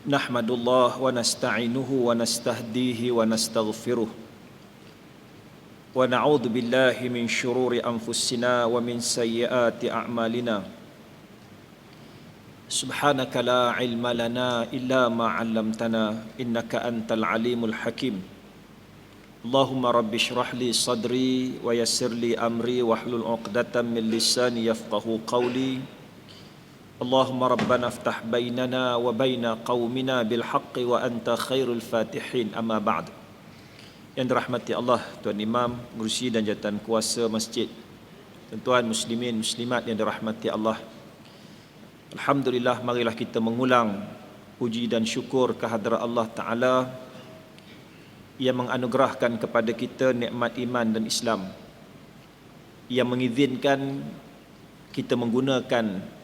Nahmadullah wa nasta'inuhu wa nastahdihi wa nastaghfiruh wa na'udzu billahi min syururi anfusina wa min sayyiati a'malina. Subhanaka la ilma lana illa ma 'allamtana innaka antal alimul hakim. Allahumma rabbi shrah li sadri wa yassir li amri wahlul 'uqdatam min lisani yafqahu qawli. Allahumma rabbana aftah bainana wa baina qaumina bil haqqi wa anta khairul fatihin, amma ba'd. Yang dirahmati Allah, Tuan Imam, Pengerusi dan Jawatan Kuasa Masjid, tuan-tuan muslimin muslimat yang dirahmati Allah, alhamdulillah, marilah kita mengulang puji dan syukur kehadrat Allah Ta'ala yang menganugerahkan kepada kita nikmat iman dan Islam, yang mengizinkan kita menggunakan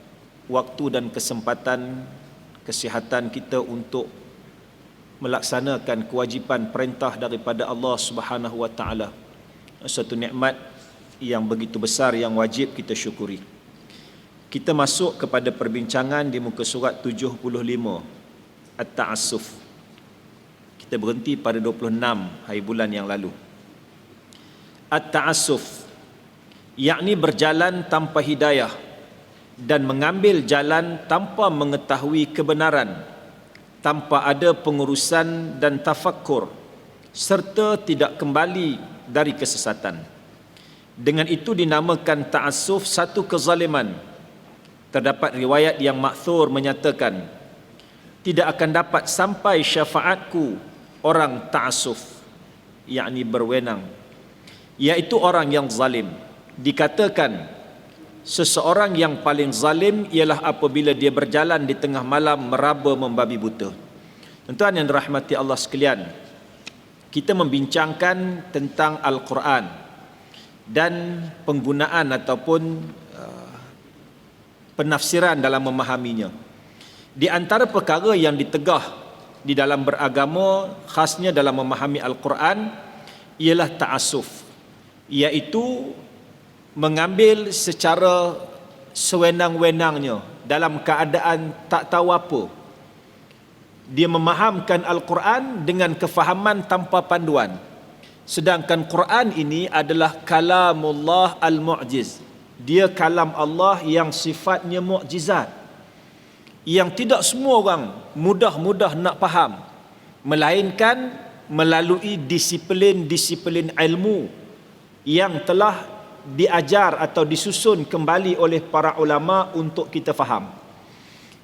waktu dan kesempatan kesihatan kita untuk melaksanakan kewajipan perintah daripada Allah Subhanahu wa taala. Satu nikmat yang begitu besar yang wajib kita syukuri. Kita masuk kepada perbincangan di muka surat 75 At-Ta'assuf. Kita berhenti pada 26 hari bulan yang lalu. At-Ta'assuf yakni berjalan tanpa hidayah dan mengambil jalan tanpa mengetahui kebenaran, tanpa ada pengurusan dan tafakkur, serta tidak kembali dari kesesatan. Dengan itu dinamakan ta'assuf satu kezaliman. Terdapat riwayat yang ma'thur menyatakan, tidak akan dapat sampai syafaatku orang ta'assuf, yakni berwenang, iaitu orang yang zalim. Dikatakan seseorang yang paling zalim ialah apabila dia berjalan di tengah malam meraba membabi buta. Tuan-tuan yang dirahmati Allah sekalian, kita membincangkan tentang Al-Quran dan penggunaan ataupun penafsiran dalam memahaminya. Di antara perkara yang ditegah di dalam beragama, khasnya dalam memahami Al-Quran, ialah ta'assuf, iaitu mengambil secara sewenang-wenangnya dalam keadaan tak tahu apa. Dia memahamkan Al-Quran dengan kefahaman tanpa panduan. Sedangkan Quran ini adalah kalamullah al-mu'jiz. Dia kalam Allah yang sifatnya mu'jizat, yang tidak semua orang mudah-mudah nak faham, melainkan melalui disiplin-disiplin ilmu yang telah diajar atau disusun kembali oleh para ulama untuk kita faham.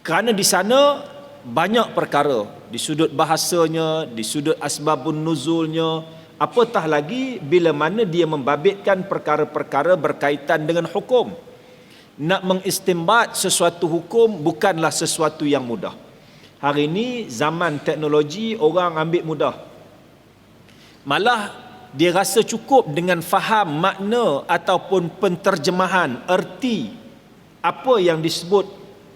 Kerana di sana banyak perkara, di sudut bahasanya, di sudut asbabun nuzulnya, apatah lagi bila mana dia membabitkan perkara-perkara berkaitan dengan hukum. Nak mengistimbat sesuatu hukum bukanlah sesuatu yang mudah. Hari ini zaman teknologi, orang ambil mudah. Malah dia rasa cukup dengan faham makna ataupun penterjemahan erti apa yang disebut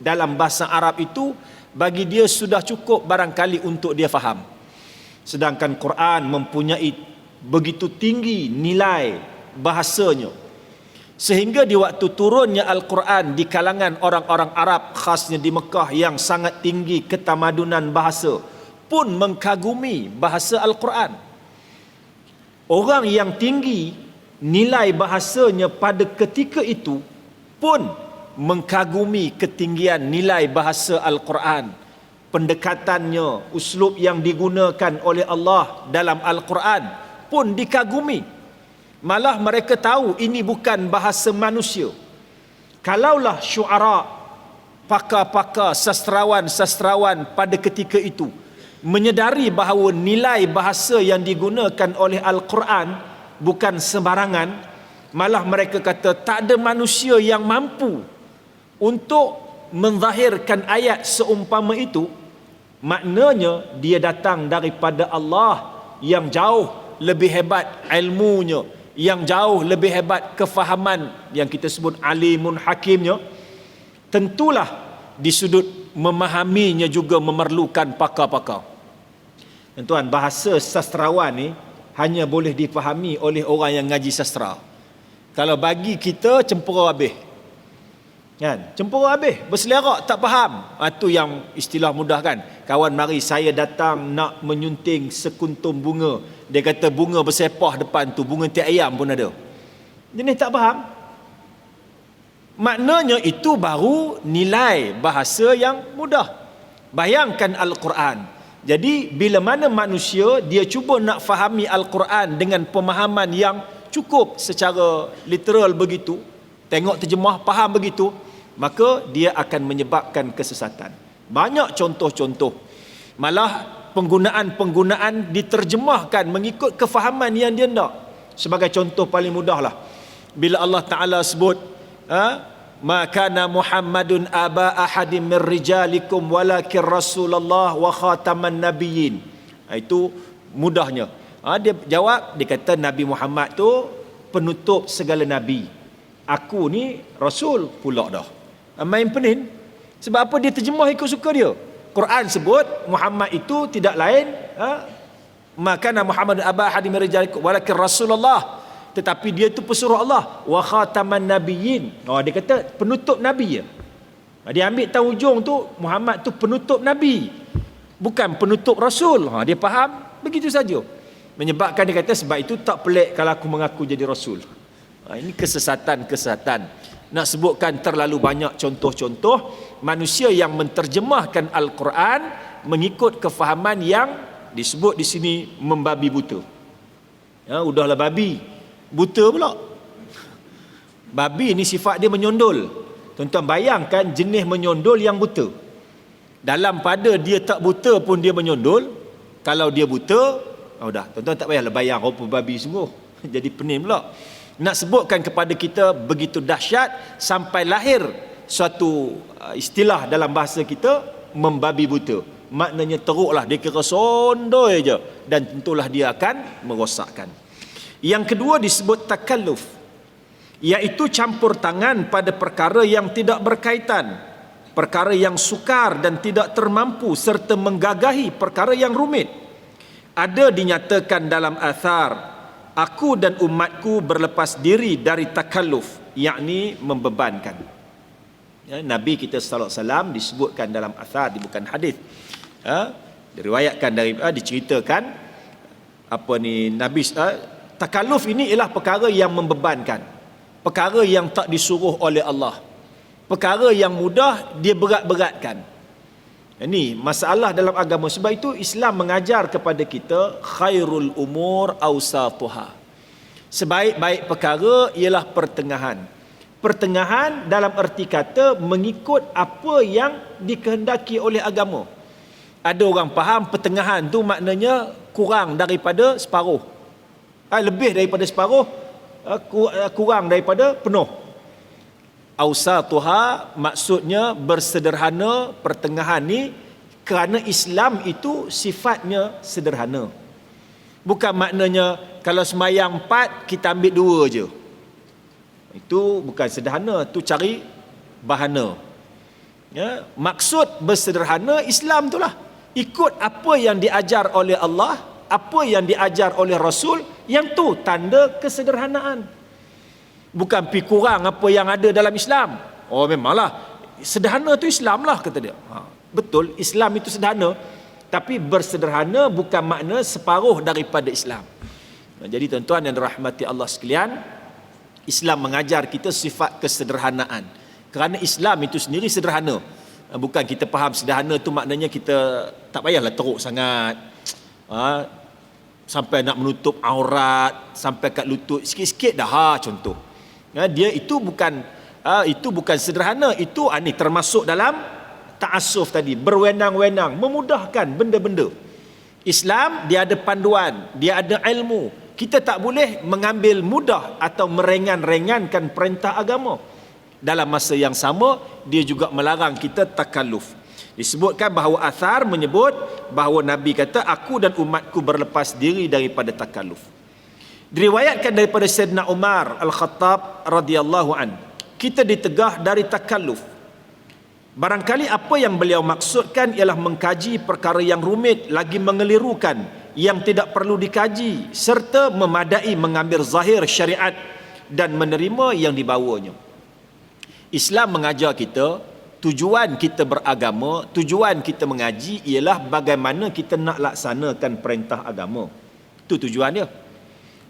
dalam bahasa Arab itu, bagi dia sudah cukup barangkali untuk dia faham. Sedangkan Quran mempunyai begitu tinggi nilai bahasanya, sehingga di waktu turunnya Al-Quran di kalangan orang-orang Arab, khasnya di Mekah yang sangat tinggi ketamadunan bahasa, pun mengkagumi bahasa Al-Quran. Orang yang tinggi nilai bahasanya pada ketika itu pun mengkagumi ketinggian nilai bahasa Al-Quran. Pendekatannya, uslub yang digunakan oleh Allah dalam Al-Quran pun dikagumi. Malah mereka tahu ini bukan bahasa manusia. Kalaulah syuara, pakar-pakar, sastrawan-sastrawan pada ketika itu menyedari bahawa nilai bahasa yang digunakan oleh Al-Quran bukan sembarangan, malah mereka kata tak ada manusia yang mampu untuk menzahirkan ayat seumpama itu. Maknanya dia datang daripada Allah yang jauh lebih hebat ilmunya, yang jauh lebih hebat kefahaman, yang kita sebut alimun hakimnya. Tentulah di sudut memahaminya juga memerlukan pakar-pakar. Tuan, bahasa sastrawan ni hanya boleh difahami oleh orang yang ngaji sastra. Kalau bagi kita cempura habis. Kan? Cempura habis, berselerak, tak faham. Itu yang istilah mudah kan. Kawan mari saya datang nak menyunting sekuntum bunga. Dia kata bunga bersepah depan tu, bunga tiap ayam pun ada. Jenis tak faham. Maknanya itu baru nilai bahasa yang mudah. Bayangkan Al-Quran. Jadi bila mana manusia dia cuba nak fahami Al-Quran dengan pemahaman yang cukup secara literal begitu, tengok terjemah faham begitu, maka dia akan menyebabkan kesesatan. Banyak contoh-contoh. Malah penggunaan-penggunaan diterjemahkan mengikut kefahaman yang dia nak. Sebagai contoh paling mudahlah, bila Allah Ta'ala sebut ma kana Muhammadun aba ahadim min rijalikum walakin Rasulullah wa khataman nabiyyin. Itu mudahnya. Dia jawab, dia kata Nabi Muhammad tu penutup segala nabi. Aku ni rasul pula dah. Main penin. Sebab apa? Dia terjemah ikut suka dia. Quran sebut Muhammad itu tidak lain maka Muhammad aba hadim rijalikum walakin Rasulullah, tetapi dia itu pesuruh Allah, wa khataman nabiyyin. Dia kata penutup nabi ya. Dia ambil tahu hujung tu Muhammad tu penutup nabi, bukan penutup rasul. Dia faham begitu saja. Menyebabkan dia kata sebab itu tak pelik kalau aku mengaku jadi rasul. Ini kesesatan. Nak sebutkan terlalu banyak contoh-contoh manusia yang menterjemahkan Al-Quran mengikut kefahaman yang disebut di sini membabi buta. Udahlah babi, buta pula. Babi ni sifat dia menyondol. Tuan-tuan bayangkan jenis menyondol yang buta. Dalam pada dia tak buta pun dia menyondol. Kalau dia buta, dah, tuan-tuan tak payahlah bayang rupa babi sungguh. Jadi pening pula. Nak sebutkan kepada kita begitu dahsyat sampai lahir suatu istilah dalam bahasa kita, membabi buta. Maknanya teruklah, dia kira sondoi je, dan tentulah dia akan merosakkan. Yang kedua disebut takalluf, iaitu campur tangan pada perkara yang tidak berkaitan, perkara yang sukar dan tidak termampu, serta menggagahi perkara yang rumit. Ada dinyatakan dalam athar, aku dan umatku berlepas diri dari takalluf, yakni membebankan. Nabi kita sallallahu alaihi wasallam disebutkan dalam athar, bukan hadis. Diriwayatkan dari diceritakan Nabi takalluf ini ialah perkara yang membebankan, perkara yang tak disuruh oleh Allah, perkara yang mudah dia berat-beratkan. Ini masalah dalam agama. Sebab itu Islam mengajar kepada kita khairul umur awsatuha. Sebaik-baik perkara ialah pertengahan. Pertengahan dalam erti kata mengikut apa yang dikehendaki oleh agama. Ada orang faham pertengahan tu maknanya kurang daripada separuh, lebih daripada separuh, kurang daripada penuh. Awsatuha maksudnya bersederhana, pertengahan ni, kerana Islam itu sifatnya sederhana. Bukan maknanya kalau semayang 4 kita ambil 2 je. Itu bukan sederhana, tu cari bahana. Maksud bersederhana Islam itulah ikut apa yang diajar oleh Allah, apa yang diajar oleh Rasul, yang tu tanda kesederhanaan. Bukan pi kurang apa yang ada dalam Islam. Memanglah sederhana tu Islam lah, kata dia. Betul, Islam itu sederhana, tapi bersederhana bukan makna separuh daripada Islam. Jadi tuan-tuan yang dirahmati Allah sekalian, Islam mengajar kita sifat kesederhanaan. Kerana Islam itu sendiri sederhana. Bukan kita faham sederhana tu maknanya kita tak payahlah teruk sangat, sampai nak menutup aurat sampai kat lutut, sikit-sikit dah contoh. Dia itu bukan sederhana. Itu ni termasuk dalam ta'assuf tadi, berwenang-wenang, memudahkan benda-benda. Islam dia ada panduan, dia ada ilmu. Kita tak boleh mengambil mudah atau meringan-ringankan perintah agama. Dalam masa yang sama, dia juga melarang kita takalluf. Disebutkan bahawa athar menyebut bahawa Nabi kata, aku dan umatku berlepas diri daripada takalluf. Diriwayatkan daripada Sayyidina Umar Al-Khattab radhiyallahu an, kita ditegah dari takalluf. Barangkali apa yang beliau maksudkan ialah mengkaji perkara yang rumit lagi mengelirukan, yang tidak perlu dikaji, serta memadai mengambil zahir syariat dan menerima yang dibawanya. Islam mengajar kita, tujuan kita beragama, tujuan kita mengaji ialah bagaimana kita nak laksanakan perintah agama. Itu tujuan dia.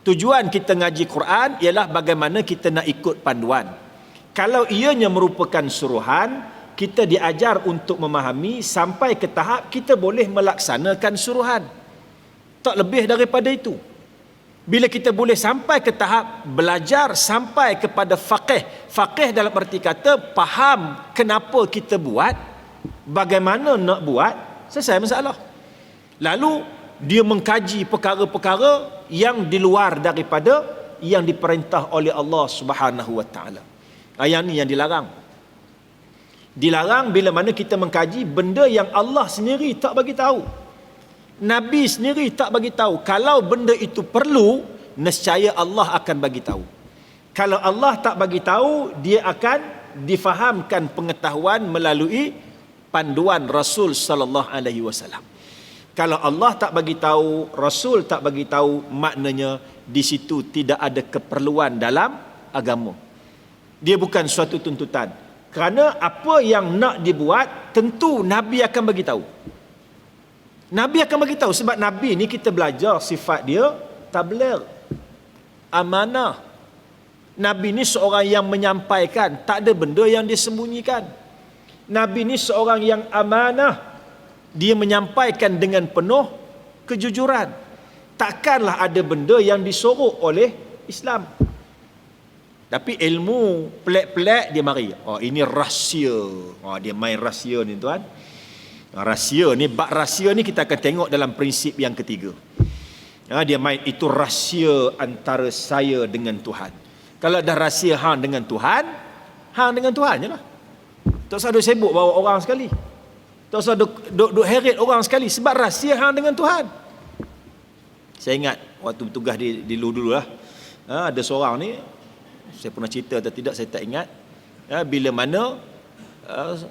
Tujuan kita ngaji Quran ialah bagaimana kita nak ikut panduan. Kalau ianya merupakan suruhan, kita diajar untuk memahami sampai ke tahap kita boleh melaksanakan suruhan. Tak lebih daripada itu. Bila kita boleh sampai ke tahap belajar sampai kepada faqih. Faqih dalam arti kata faham kenapa kita buat, bagaimana nak buat, selesai masalah. Lalu dia mengkaji perkara-perkara yang di luar daripada yang diperintah oleh Allah Subhanahu Wa Taala. Yang ni yang dilarang. Dilarang bila mana kita mengkaji benda yang Allah sendiri tak bagi tahu. Nabi sendiri tak bagi tahu. Kalau benda itu perlu, nescaya Allah akan bagi tahu. Kalau Allah tak bagi tahu, dia akan difahamkan pengetahuan melalui panduan Rasul sallallahu alaihi wasallam. Kalau Allah tak bagi tahu, Rasul tak bagi tahu, maknanya di situ tidak ada keperluan dalam agama. Dia bukan suatu tuntutan. Kerana apa yang nak dibuat, tentu Nabi akan bagi tahu. Nabi akan bagi tahu sebab Nabi ni kita belajar sifat dia tabligh, amanah. Nabi ni seorang yang menyampaikan, tak ada benda yang disembunyikan. Nabi ni seorang yang amanah. Dia menyampaikan dengan penuh kejujuran. Takkanlah ada benda yang disorok oleh Islam. Tapi ilmu pelik-pelik dia mari. Oh, ini rahsia. Oh, dia main rahsia ni tuan. Rahsia ni, bab rahsia ni kita akan tengok dalam prinsip yang ketiga. Dia main itu rahsia antara saya dengan Tuhan. Kalau dah rahsia hang dengan Tuhan, hang dengan Tuhan je lah. Tak usah duk sibuk bawa orang sekali. Tak usah duk heret orang sekali. Sebab rahsia hang dengan Tuhan. Saya ingat waktu bertugas di dulu lah. Ada seorang ni, saya pernah cerita atau tidak saya tak ingat. Bila mana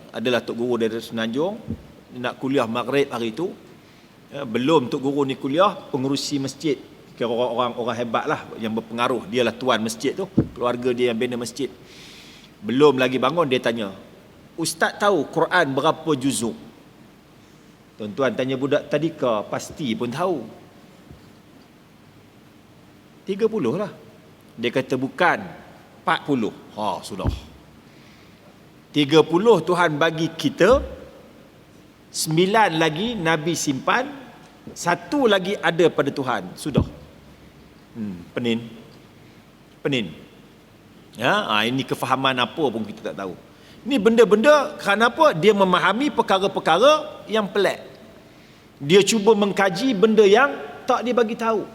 adalah Tok Guru dari Semenanjung nak kuliah maghrib hari itu, belum Tok Guru ni kuliah, pengurusi masjid, kira orang hebat lah yang berpengaruh, dia lah tuan masjid tu, keluarga dia yang bina masjid, belum lagi bangun, dia tanya, Ustaz tahu Quran berapa juzuk? Tuan-tuan tanya budak tadika, pasti pun tahu 30 lah. Dia kata bukan, 40. Sudah 30 Tuhan bagi kita, 9 lagi Nabi simpan, 1 lagi ada pada Tuhan. Sudah. Penin. Ini kefahaman apa pun kita tak tahu. Ini benda-benda kerana apa? Dia memahami perkara-perkara yang pelik. Dia cuba mengkaji benda yang tak dibagi tahu.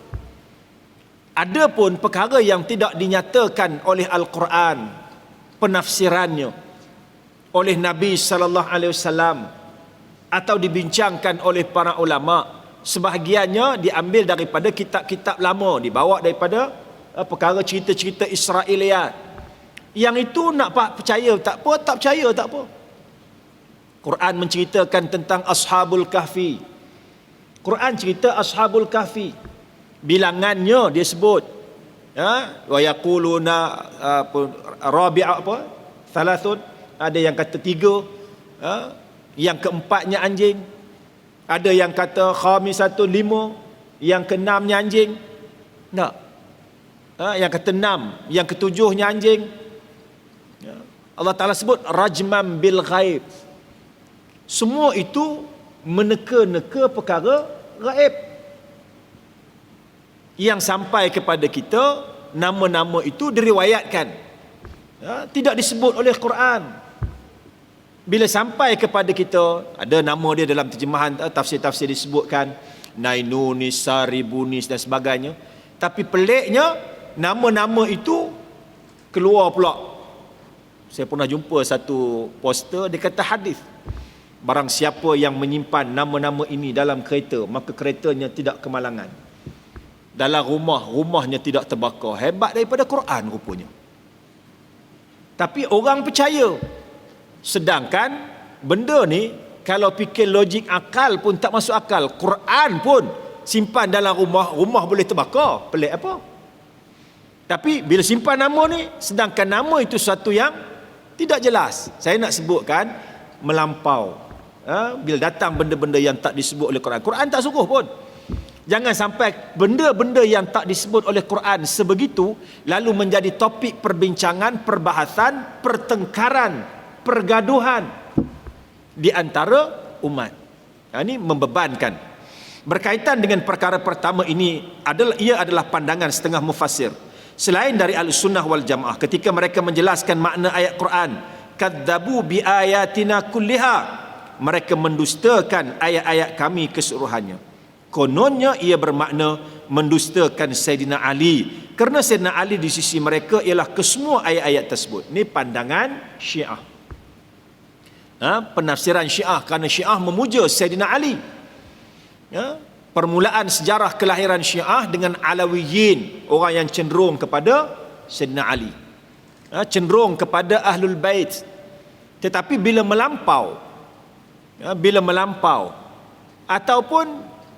Ada pun perkara yang tidak dinyatakan oleh Al-Quran, penafsirannya oleh Nabi sallallahu alaihi wasallam, atau dibincangkan oleh para ulama. Sebahagiannya diambil daripada kitab-kitab lama, dibawa daripada perkara cerita-cerita Israiliyat. Yang itu nak percaya tak apa, tak percaya tak apa. Quran menceritakan tentang Ashabul Kahfi. Quran cerita Ashabul Kahfi. Bilangannya dia sebut. Wa yaquluna rabi'a apa? Thalathun. Ada yang kata 3. Yang keempatnya anjing. Ada yang kata khamisatun 5. Yang keenamnya anjing. Tak. Yang kata 6. Yang ketujuhnya anjing. Allah Ta'ala sebut rajman bil ghaib. Semua itu meneka-neka perkara gaib. Yang sampai kepada kita, nama-nama itu diriwayatkan. Tidak disebut oleh Quran. Bila sampai kepada kita, ada nama dia dalam terjemahan tafsir-tafsir disebutkan Nainunis, Saribunis dan sebagainya. Tapi peliknya, nama-nama itu keluar pula. Saya pernah jumpa satu poster, dia kata hadis. Barang siapa yang menyimpan nama-nama ini dalam kereta, maka keretanya tidak kemalangan. Dalam rumahnya tidak terbakar. Hebat daripada Quran rupanya. Tapi orang percaya. Sedangkan benda ni kalau fikir logik akal pun tak masuk akal. Quran pun simpan dalam rumah boleh terbakar. Pelik apa? Tapi bila simpan nama ni, sedangkan nama itu satu yang Tidak jelas. Saya nak sebutkan melampau. Bila datang benda-benda yang tak disebut oleh Quran, Quran tak suruh pun. Jangan sampai benda-benda yang tak disebut oleh Quran sebegitu lalu menjadi topik perbincangan, perbahasan, pertengkaran, pergaduhan di antara umat. Ini membebankan. Berkaitan dengan perkara pertama ini ia adalah pandangan setengah mufassir selain dari Ahlussunnah wal Jamaah ketika mereka menjelaskan makna ayat Quran, kadzabu bi ayatina kulliha, mereka mendustakan ayat-ayat kami keseluruhannya. Kononnya ia bermakna mendustakan Sayyidina Ali, kerana Sayyidina Ali di sisi mereka ialah kesemua ayat-ayat tersebut. Ini pandangan Syiah. Penafsiran Syiah, kerana Syiah memuja Sayyidina Ali. Permulaan sejarah kelahiran Syiah dengan Alawiyin, orang yang cenderung kepada Sayyidina Ali, cenderung kepada Ahlul Bait. Tetapi bila melampau ataupun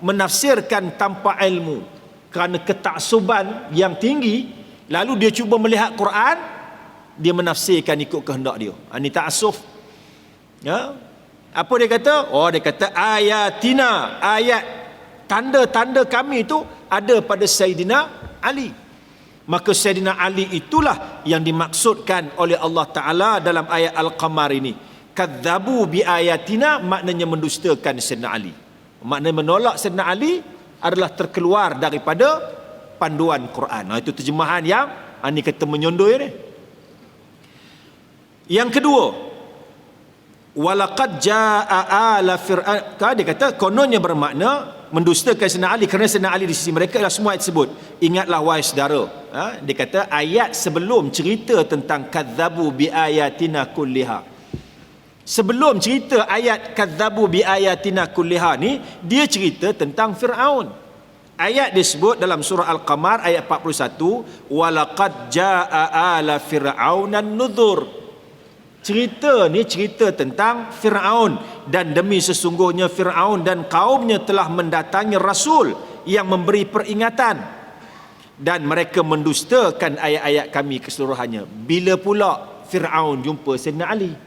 menafsirkan tanpa ilmu kerana ketaksuban yang tinggi, lalu dia cuba melihat Quran, dia menafsirkan ikut kehendak dia. Ini ta'assuf. Apa dia kata? Dia kata ayatina, ayat tanda-tanda kami itu ada pada Sayyidina Ali. Maka Sayyidina Ali itulah yang dimaksudkan oleh Allah Ta'ala dalam ayat Al-Qamar ini. Kadzabu bi ayatina, maknanya mendustakan Sayyidina Ali. Maknanya menolak Sayyidina Ali adalah terkeluar daripada panduan Quran. Itu terjemahan yang ini kata menyondoi ni. Yang kedua, walaqad jaa ala fir'aun, dia kata kononnya bermakna mendustakan Sayyidina Ali kerana Sayyidina Ali di sisi mereka adalah semua ayat tersebut. Ingatlah wahai saudara, dia kata ayat sebelum cerita tentang kadzabu bi ayatina kulliha, sebelum cerita ayat kadzabu bi ayatina kulliha ni, dia cerita tentang Fir'aun. Ayat disebut dalam surah Al-Qamar ayat 41, walaqad jaa ala fir'aunan nuzur. Cerita ni cerita tentang Fir'aun, dan demi sesungguhnya Fir'aun dan kaumnya telah mendatangi Rasul yang memberi peringatan, dan mereka mendustakan ayat-ayat kami keseluruhannya. Bila pula Fir'aun jumpa Sayyidina Ali?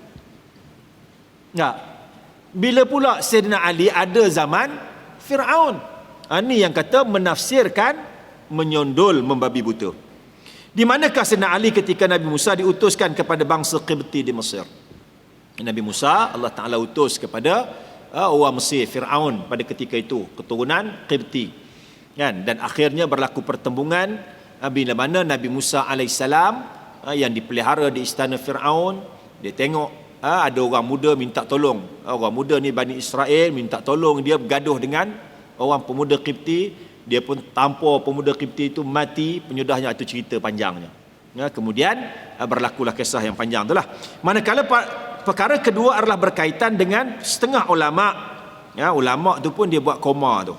Bila pula Sayyidina Ali ada zaman Fir'aun? Ini yang kata menafsirkan, menyondol, membabi buta. Di manakah Sayyidina Ali ketika Nabi Musa diutuskan kepada bangsa Qibti di Mesir? Nabi Musa, Allah Ta'ala utus kepada orang Mesir, Fir'aun pada ketika itu, keturunan Qibti. Dan akhirnya berlaku pertembungan bila mana Nabi Musa AS yang dipelihara di istana Fir'aun, dia tengok ada orang muda minta tolong. Orang muda ni Bani Israel minta tolong dia bergaduh dengan orang pemuda Qibti. Dia pun tampar pemuda Qibti itu mati. Penyudahnya itu cerita panjangnya. Kemudian berlakulah kisah yang panjang itulah. Manakala perkara kedua adalah berkaitan dengan setengah ulama. Ulama tu pun dia buat koma tu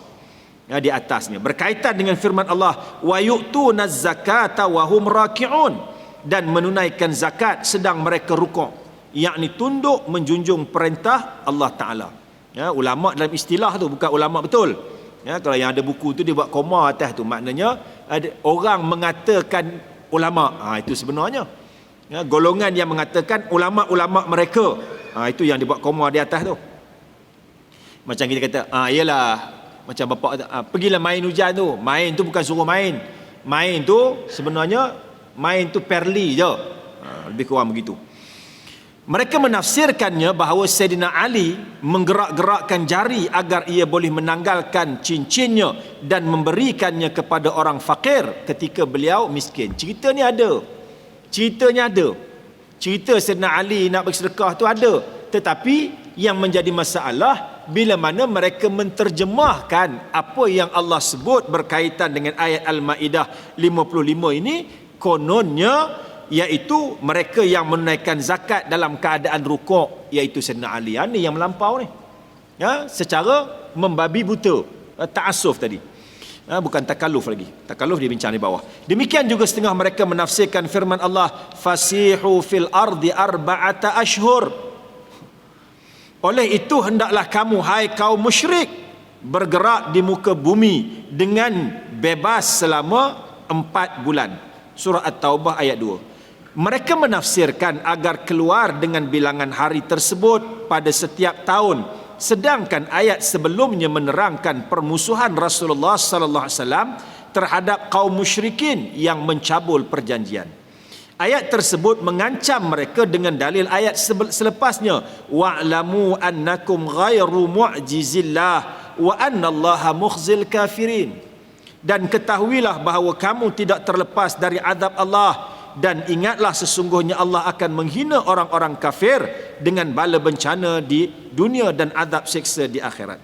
di atasnya, berkaitan dengan firman Allah, wa yu'tunaz zakata wa hum raki'un, dan menunaikan zakat sedang mereka rukuk, yakni tunduk menjunjung perintah Allah Ta'ala. Ulama dalam istilah tu, bukan ulama betul. Kalau yang ada buku tu dia buat koma atas tu, maknanya ada orang mengatakan ulama. Itu sebenarnya golongan yang mengatakan ulama-ulama mereka. Itu yang dibuat koma di atas tu. Macam kita kata, iyalah macam bapak kata, pergilah main hujan tu. Main tu bukan suruh main. Main tu sebenarnya main tu perli je. Lebih kurang begitu. Mereka menafsirkannya bahawa Sayyidina Ali menggerak-gerakkan jari agar ia boleh menanggalkan cincinnya dan memberikannya kepada orang fakir ketika beliau miskin. Cerita ni ada. Ceritanya ada. Cerita Sayyidina Ali nak bersedekah tu ada. Tetapi yang menjadi masalah bila mana mereka menterjemahkan apa yang Allah sebut berkaitan dengan ayat Al-Ma'idah 55 ini, kononnya iaitu mereka yang menunaikan zakat dalam keadaan rukuk, iaitu Sayyidina Ali. Ini yang melampau ni, secara membabi buta, ta'assuf tadi, bukan takaluf lagi. Takaluf dia bincang di bawah. Demikian juga setengah mereka menafsirkan firman Allah, fasihu fil ardi arba'ata ashhur. Oleh itu hendaklah kamu, hai kaum musyrik, bergerak di muka bumi dengan bebas selama 4 bulan. Surah At-Taubah ayat 2. Mereka menafsirkan agar keluar dengan bilangan hari tersebut pada setiap tahun, sedangkan ayat sebelumnya menerangkan permusuhan Rasulullah sallallahu alaihi wasallam terhadap kaum musyrikin yang mencabul perjanjian. Ayat tersebut mengancam mereka dengan dalil ayat selepasnya, wa'lamu annakum ghairu mu'jizillah wa annallaha mukhzil kafirin. Dan ketahuilah bahawa kamu tidak terlepas dari azab Allah, dan ingatlah sesungguhnya Allah akan menghina orang-orang kafir dengan bala bencana di dunia dan azab seksa di akhirat.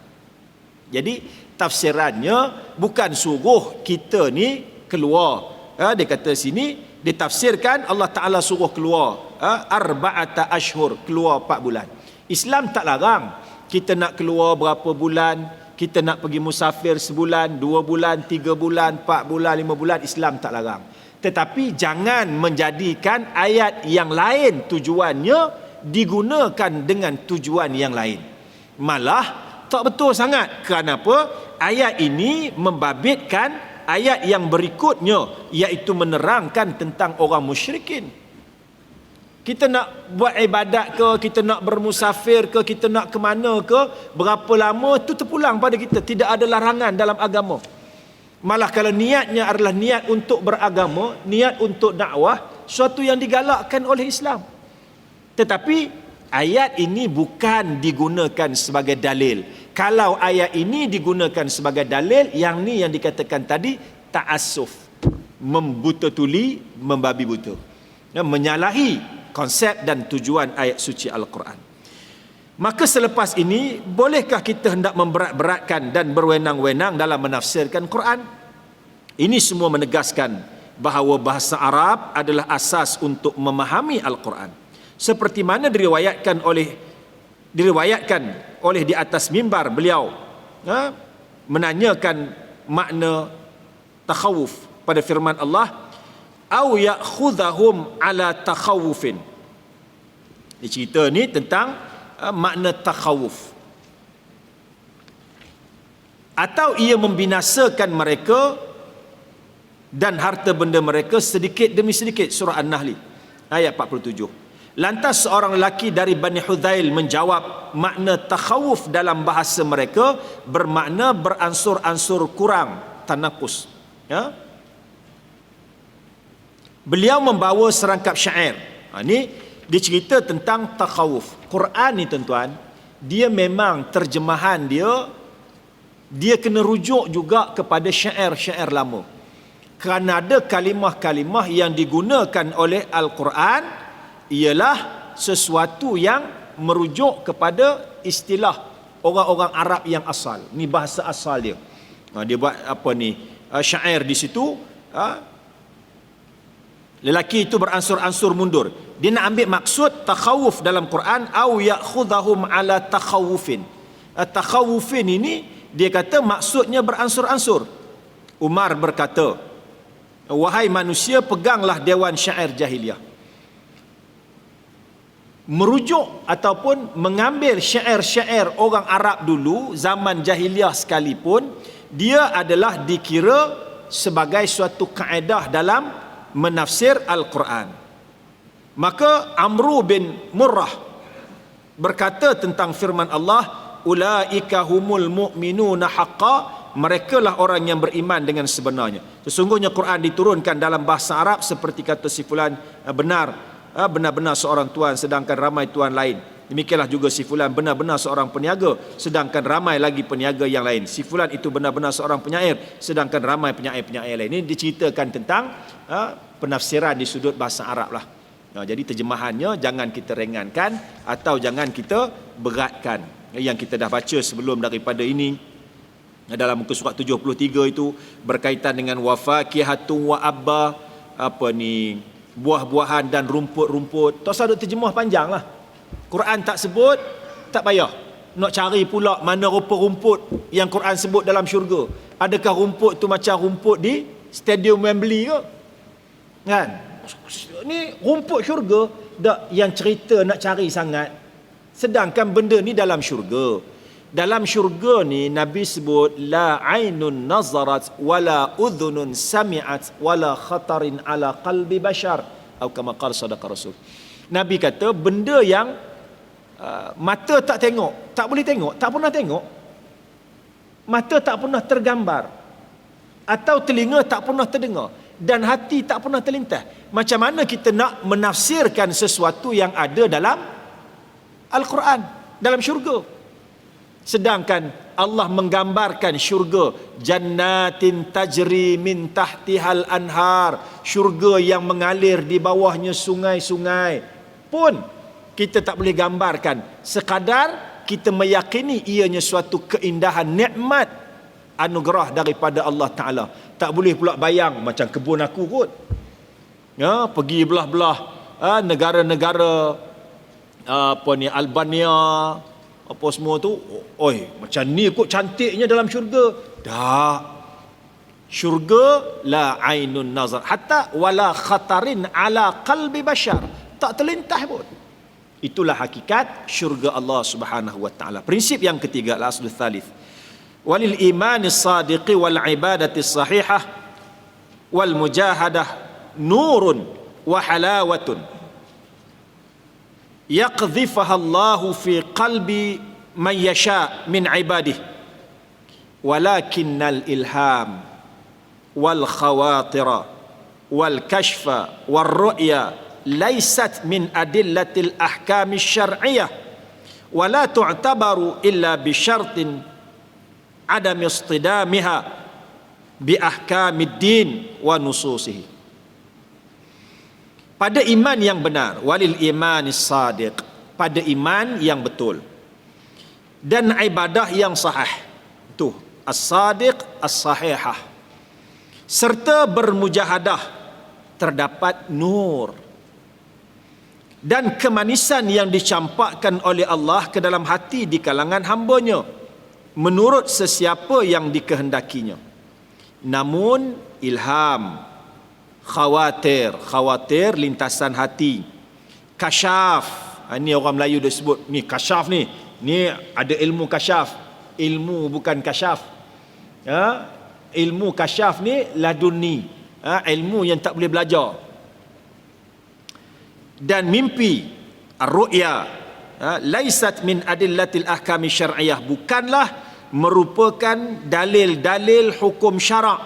Jadi tafsirannya bukan suruh kita ni keluar. Dia kata sini ditafsirkan Allah Ta'ala suruh keluar arba'ata ashhur, keluar 4 bulan. Islam tak larang kita nak keluar berapa bulan, kita nak pergi musafir sebulan, 2 bulan, 3 bulan, 4 bulan, 5 bulan, Islam tak larang. Tetapi jangan menjadikan ayat yang lain tujuannya digunakan dengan tujuan yang lain. Malah tak betul sangat. Kenapa? Ayat ini membabitkan ayat yang berikutnya, iaitu menerangkan tentang orang musyrikin. Kita nak buat ibadat ke, kita nak bermusafir ke, kita nak ke mana ke, berapa lama tu terpulang pada kita. Tidak ada larangan dalam agama. Malah kalau niatnya adalah niat untuk beragama, niat untuk dakwah, suatu yang digalakkan oleh Islam. Tetapi ayat ini bukan digunakan sebagai dalil. Kalau ayat ini digunakan sebagai dalil, yang ni yang dikatakan tadi ta'assuf, membuta tuli, membabi buta, menyalahi konsep dan tujuan ayat suci Al-Quran. Maka selepas ini, bolehkah kita hendak memberat-beratkan dan berwenang-wenang dalam menafsirkan Quran? Ini semua menegaskan bahawa bahasa Arab adalah asas untuk memahami Al-Quran. Seperti mana diriwayatkan oleh di atas mimbar beliau menanyakan makna takhawuf pada firman Allah, au ya'khudhahum ala takhawufin. Dia cerita ni tentang makna takhawuf, atau ia membinasakan mereka dan harta benda mereka sedikit demi sedikit. Surah An-Nahl ayat 47. Lantas seorang lelaki dari Bani Hudzail menjawab, makna takhawuf dalam bahasa mereka bermakna beransur-ansur kurang, tanaqus. Beliau membawa serangkap syair. Ini dia cerita tentang takhawuf. Quran ni tuan-tuan, dia memang terjemahan dia kena rujuk juga kepada syair-syair lama. Kerana ada kalimah-kalimah yang digunakan oleh Al-Quran ialah sesuatu yang merujuk kepada istilah orang-orang Arab yang asal. Ni bahasa asal dia. Dia buat syair di situ. Lelaki itu beransur-ansur mundur. Dia nak ambil maksud takhawuf dalam Quran, au ya'khudhahum ala takhawufin. Takhawufin ini dia kata maksudnya beransur-ansur. Umar berkata, wahai manusia, peganglah dewan syair jahiliyah. Merujuk ataupun mengambil syair-syair orang Arab dulu zaman jahiliyah sekalipun, dia adalah dikira sebagai suatu kaedah dalam menafsir Al-Quran. Maka Amru bin Murrah berkata tentang firman Allah, ulaika humul mu'minuna haqqa, merekalah orang yang beriman dengan sebenarnya. Sesungguhnya Quran diturunkan dalam bahasa Arab seperti kata si fulan benar-benar seorang tuan sedangkan ramai tuan lain. Demikianlah juga si fulan benar-benar seorang peniaga sedangkan ramai lagi peniaga yang lain. Si fulan itu benar-benar seorang penyair sedangkan ramai penyair-penyair lain. Ini diceritakan tentang penafsiran di sudut bahasa Arab lah. Jadi terjemahannya jangan kita ringankan atau jangan kita beratkan. Yang kita dah baca sebelum daripada ini dalam muka surat 73 itu berkaitan dengan wafakihatun wa abba, buah-buahan dan rumput-rumput. Tak usah terjemah panjang lah. Quran tak sebut, tak payah nak cari pula mana rumput-rumput yang Quran sebut dalam syurga. Adakah rumput tu macam rumput di Stadium Wembley ke? Kan? Ni rumput syurga dak yang cerita nak cari sangat. Sedangkan benda ni dalam syurga. Dalam syurga ni Nabi sebut la ainun nazarat wala udhunun sami'at wala khatarin ala qalbi bashar. atau kama qala sadaqa rasul. Nabi kata benda yang mata tak tengok, tak boleh tengok, tak pernah tengok, mata tak pernah tergambar, atau telinga tak pernah terdengar, dan hati tak pernah terlintas. Macam mana kita nak menafsirkan sesuatu yang ada dalam Al-Quran, dalam syurga? Sedangkan Allah menggambarkan syurga, jannatin tajri min tahtihal anhar, syurga yang mengalir di bawahnya sungai-sungai, pun kita tak boleh gambarkan, sekadar kita meyakini ianya suatu keindahan, nikmat, anugerah daripada Allah Ta'ala. Tak boleh pula bayang macam kebun aku kot, ya, pergi belah-belah negara-negara Albania apa semua tu, oi macam ni kot cantiknya dalam syurga. Tak, syurga la ainun nazar hatta wala khatarin ala qalbi bashar, tak terlintas pun. Itulah hakikat syurga Allah Subhanahu wa taala. Prinsip yang ketiga, al-aslul thalith, walil iman as-sadiqi wal ibadati as-sahihah wal mujahadah nurun wa halawatun yaqdhifaha Allahu fi qalbi man yasha min ibadihi walakinnal ilham wal khawatira wal kashfa wal ru'ya laysat min adillatil ahkami syar'iyyah wa la tu'tabaru illa bi syartin adam istidamiha bi ahkamid din wa nususihi. Pada iman yang benar, walil imanis sadiq, pada iman yang betul, dan ibadah yang sahih, tu as-sadiq as-sahihah, serta bermujahadah, terdapat nur dan kemanisan yang dicampakkan oleh Allah ke dalam hati di kalangan hamba-Nya menurut sesiapa yang dikehendakinya. Namun ilham, khawatir lintasan hati, kasyaf, ini orang Melayu dia sebut ni kasyaf, ni ada ilmu kasyaf, ilmu bukan kasyaf, ilmu kasyaf ni laduni, ilmu yang tak boleh belajar. Dan mimpi, ar-ru'ya, laisat min adillatil ahkami syar'iyyah, bukanlah merupakan dalil-dalil hukum syarak,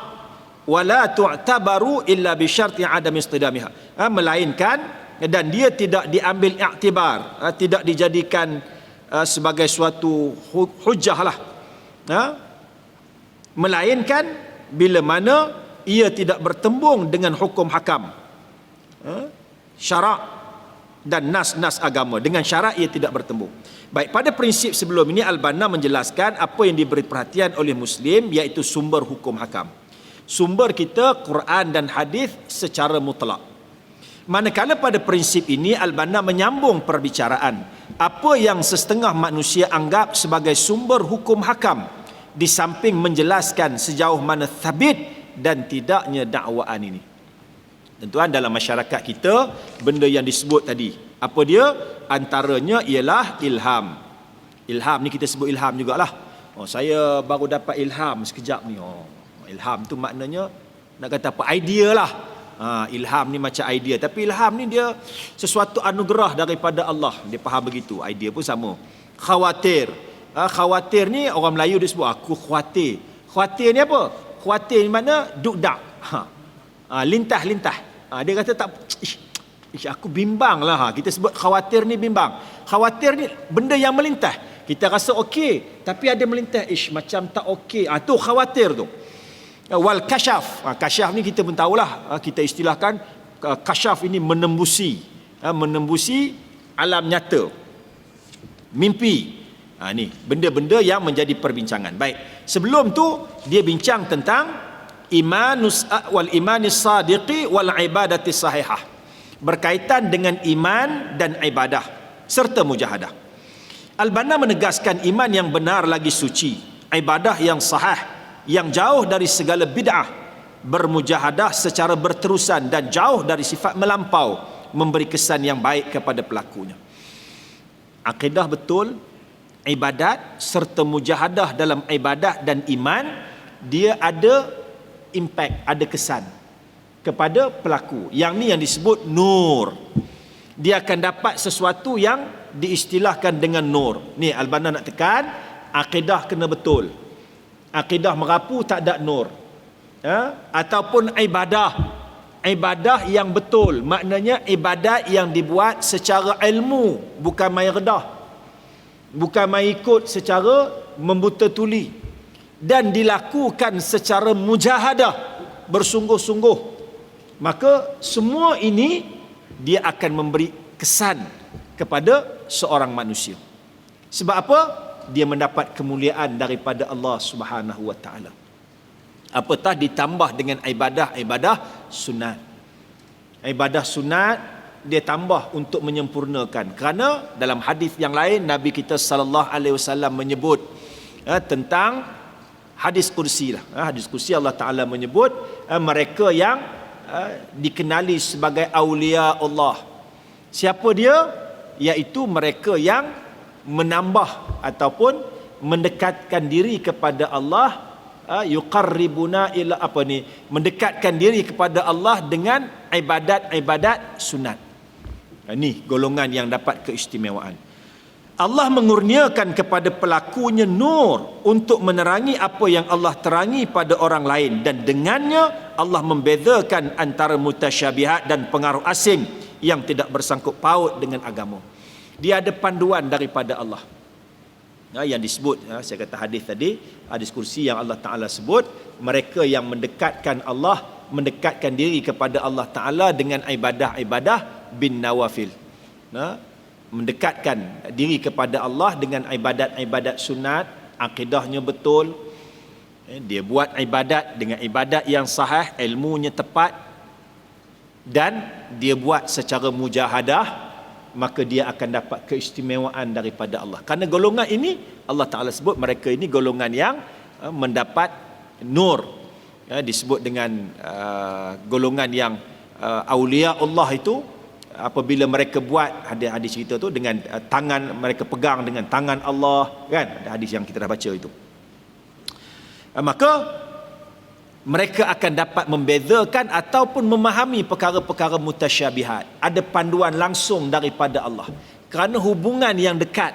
wala tu'tabaru illa bi syarti adam istidamiha, melainkan, dan dia tidak diambil iktibar, tidak dijadikan sebagai suatu hujah lah, melainkan bila mana ia tidak bertembung dengan hukum hakam, syarak dan nas-nas agama. Dengan syarak ia tidak bertembung. Baik, pada prinsip sebelum ini Al-Banna menjelaskan apa yang diberi perhatian oleh Muslim, iaitu sumber hukum hakam. Sumber kita Quran dan hadis secara mutlak. Manakala pada prinsip ini Al-Banna menyambung perbicaraan apa yang setengah manusia anggap sebagai sumber hukum hakam, di samping menjelaskan sejauh mana thabit dan tidaknya dakwaan ini. Tuan-tuan, dalam masyarakat kita, benda yang disebut tadi, apa dia? Antaranya ialah ilham. Ilham ni kita sebut ilham jugalah. Saya baru dapat ilham sekejap ni. Ilham tu maknanya nak kata apa? Idea lah. Ilham ni macam idea, tapi ilham ni dia sesuatu anugerah daripada Allah. Dia faham begitu. Idea pun sama. Khawatir. Khawatir ni orang Melayu dia sebut aku khawatir. Khawatir ni apa? Khawatir ni makna duk-dak. Lintah-lintah. Dia kata tak, aku bimbang lah. Kita sebut khawatir ni bimbang. Khawatir ni benda yang melintah. Kita rasa okey, tapi ada melintah, macam tak okey. Tu khawatir tu. Wal kasyaf. Kasyaf ni kita pun tahulah, kita istilahkan kasyaf ini menembusi alam nyata, mimpi. Ni benda-benda yang menjadi perbincangan. Baik, sebelum tu dia bincang tentang wal imanis sadiqi wal ibadati sahihah, berkaitan dengan iman dan ibadah serta mujahadah. Al-Banna menegaskan iman yang benar lagi suci, ibadah yang sahih yang jauh dari segala bid'ah, bermujahadah secara berterusan dan jauh dari sifat melampau, memberi kesan yang baik kepada pelakunya. Akidah betul, ibadat serta mujahadah dalam ibadah dan iman, dia ada impact, ada kesan. kepada pelaku. Yang ni yang disebut nur. Dia akan dapat sesuatu yang diistilahkan dengan nur. Ni Al-Banna nak tekan, akidah kena betul. Akidah merapu tak ada nur. Ataupun ibadah yang betul, maknanya ibadat yang dibuat secara ilmu, bukan main redah, bukan main ikut secara membuta tuli, dan dilakukan secara mujahadah, bersungguh-sungguh. Maka semua ini dia akan memberi kesan kepada seorang manusia. Sebab apa? Dia mendapat kemuliaan daripada Allah Subhanahu wa taala. Apatah ditambah dengan ibadah sunat. Ibadah sunat dia tambah untuk menyempurnakan. Kerana dalam hadis yang lain Nabi kita sallallahu alaihi wasallam menyebut tentang hadis kursi lah. Hadis kursi Allah Taala menyebut mereka yang dikenali sebagai aulia Allah. Siapa dia? Iaitu mereka yang menambah ataupun mendekatkan diri kepada Allah, yuqarribuna ila mendekatkan diri kepada Allah dengan ibadat-ibadat sunat. Ini golongan yang dapat keistimewaan. Allah mengurniakan kepada pelakunya nur untuk menerangi apa yang Allah terangi pada orang lain, dan dengannya Allah membezakan antara mutasyabihat dan pengaruh asing yang tidak bersangkut paut dengan agama. Dia ada panduan daripada Allah. Yang disebut, saya kata hadis tadi, hadis kursi yang Allah Ta'ala sebut, mereka yang mendekatkan Allah, mendekatkan diri kepada Allah Ta'ala dengan ibadah-ibadah bin nawafil. Mendekatkan diri kepada Allah dengan ibadat-ibadat sunat, akidahnya betul, dia buat ibadat dengan ibadat yang sahih, ilmunya tepat, dan dia buat secara mujahadah, maka dia akan dapat keistimewaan daripada Allah. Kerana golongan ini Allah Ta'ala sebut mereka ini golongan yang mendapat nur, disebut dengan golongan yang aulia Allah itu. Apabila mereka buat, hadis cerita tu dengan tangan, mereka pegang dengan tangan Allah, kan? Ada hadis yang kita dah baca itu. Maka mereka akan dapat membezakan ataupun memahami perkara-perkara mutasyabihat. Ada panduan langsung daripada Allah. Kerana hubungan yang dekat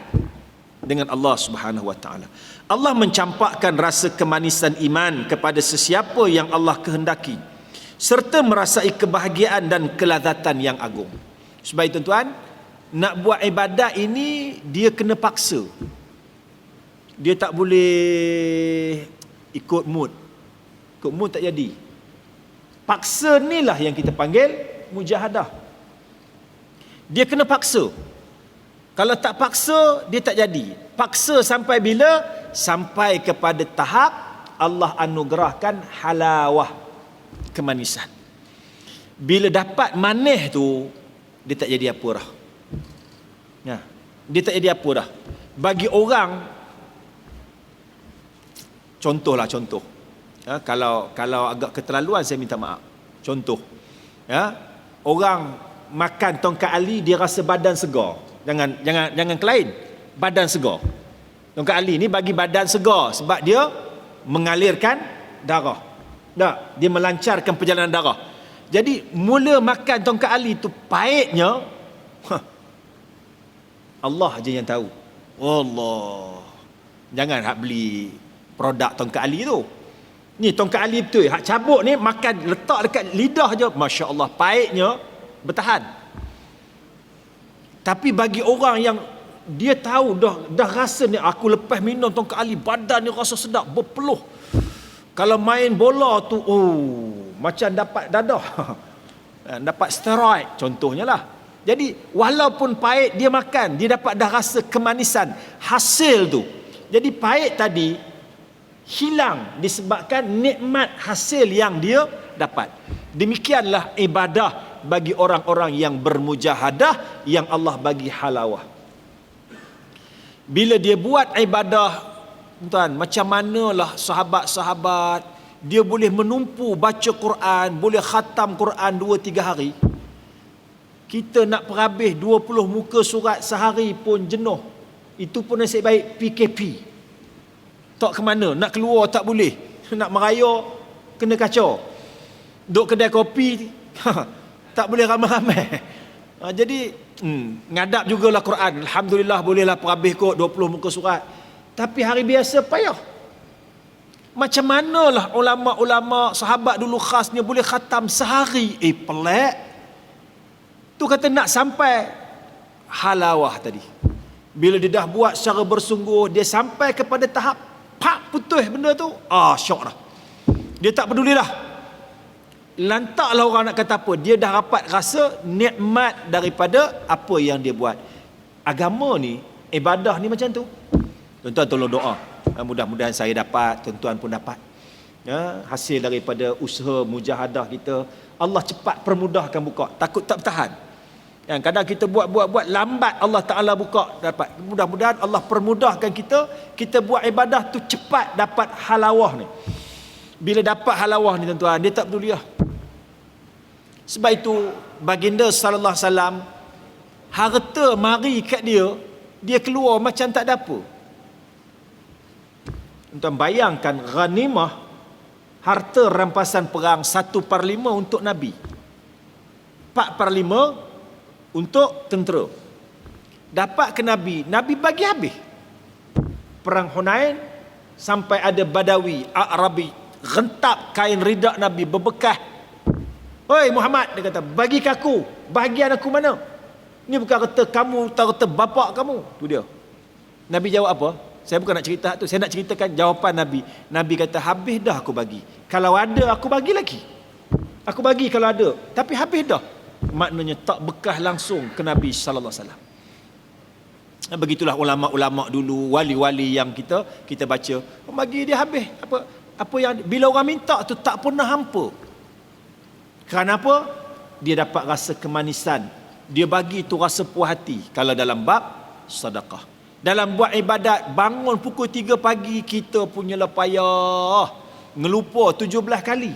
dengan Allah Subhanahu wa taala. Allah mencampakkan rasa kemanisan iman kepada sesiapa yang Allah kehendaki, serta merasai kebahagiaan dan kelazatan yang agung. Sebab itu tuan, nak buat ibadat ini dia kena paksa. Dia tak boleh ikut mood. Ikut mood tak jadi. Paksa ni lah yang kita panggil mujahadah. Dia kena paksa. Kalau tak paksa, dia tak jadi. Paksa sampai bila? Sampai kepada tahap Allah anugerahkan halawah, kemanisan. Bila dapat manis tu, dia tak jadi apa dah. Dia tak jadi apa dah. Bagi orang, contoh. Kalau agak keterlaluan saya minta maaf. Contoh. Orang makan tongkat ali dia rasa badan segar. Jangan kelain. Badan segar. Tongkat ali ni bagi badan segar sebab dia mengalirkan darah. Tak, dia melancarkan perjalanan darah. Jadi mula makan tongkat ali tu pahitnya, Allah je yang tahu. Allah. Jangan hak beli produk tongkat ali tu. Ni tongkat ali betul. Hak cabut ni makan letak dekat lidah je, masya-Allah pahitnya bertahan. Tapi bagi orang yang dia tahu dah rasa ni, aku lepas minum tongkat ali badan ni rasa sedap, berpeluh. Kalau main bola tu, macam dapat dadah. Dapat steroid contohnya lah. Jadi walaupun pahit dia makan, dia dapat dah rasa kemanisan hasil tu. Jadi pahit tadi hilang disebabkan nikmat hasil yang dia dapat. Demikianlah ibadah bagi orang-orang yang bermujahadah, yang Allah bagi halawah. Bila dia buat ibadah, tuan, macam manalah sahabat-sahabat, dia boleh menumpu baca Quran, boleh khatam Quran 2-3 hari. Kita nak perhabis 20 muka surat sehari pun jenuh. Itu pun nasib baik PKP. Tak ke mana, nak keluar tak boleh. Nak meraya kena kacau. Duk kedai kopi tak boleh ramai-ramai. Jadi ngadap jugalah Quran. Alhamdulillah bolehlah perhabis kot 20 muka surat. Tapi hari biasa payah. Macam manalah ulama-ulama sahabat dulu khasnya boleh khatam sehari. Pelik. Tu kata nak sampai halawah tadi. Bila dia dah buat secara bersungguh, dia sampai kepada tahap pak putus benda tu. Syok dah. Dia tak peduli dah. Lantaklah orang nak kata apa. Dia dah dapat rasa nikmat daripada apa yang dia buat. Agama ni, ibadah ni macam tu. Tuan-tuan tolong doa. Mudah-mudahan saya dapat, tuan-tuan pun dapat. Hasil daripada usaha mujahadah kita. Allah cepat permudahkan buka. Takut tak bertahan. Yang kadang kita buat lambat Allah Ta'ala buka dapat. Mudah-mudahan Allah permudahkan kita buat ibadah tu cepat dapat halawah ni. Bila dapat halawah ni tuan-tuan, dia tak peduli lah. Sebab itu baginda sallallahu alaihi wasallam, harta mari kat dia keluar macam tak ada apa. Tuan bayangkan ghanimah, harta rampasan perang 1/5 untuk Nabi, 4/5 untuk tentera. Dapat ke Nabi bagi habis. Perang Hunain sampai ada Badawi, Arabi rentap kain ridak Nabi berbekas. Oi Muhammad, dia kata, bagi ke aku, bahagian aku mana? Ni bukan kata kamu, tak kata bapak kamu. Tu dia. Nabi jawab apa? Saya bukan nak cerita tu, saya nak ceritakan jawapan Nabi. Nabi kata, habis dah aku bagi. Kalau ada aku bagi lagi. Aku bagi kalau ada, tapi habis dah. Maknanya tak bekas langsung ke Nabi sallallahu alaihi wasallam. Begitulah ulama-ulama dulu, wali-wali yang kita baca, bagi dia habis. Apa yang bila orang minta tu tak pernah hampa. Kerana apa? Dia dapat rasa kemanisan. Dia bagi tu rasa puas hati. Kalau dalam bab sedekah, dalam buat ibadat, bangun pukul 3 pagi, kita punya payah ngelupa 17 kali.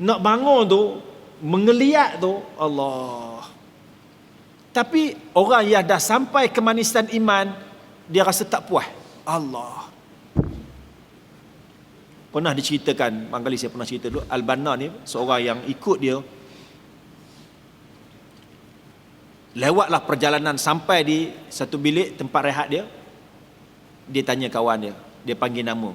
Nak bangun tu, mengeliat tu, Allah. Tapi orang yang dah sampai kemanisan iman, dia rasa tak puas. Allah. Pernah diceritakan, barangkali saya pernah cerita dulu, Al-Banna ni seorang yang ikut dia, lewatlah perjalanan sampai di satu bilik tempat rehat dia. Dia tanya kawan dia panggil nama.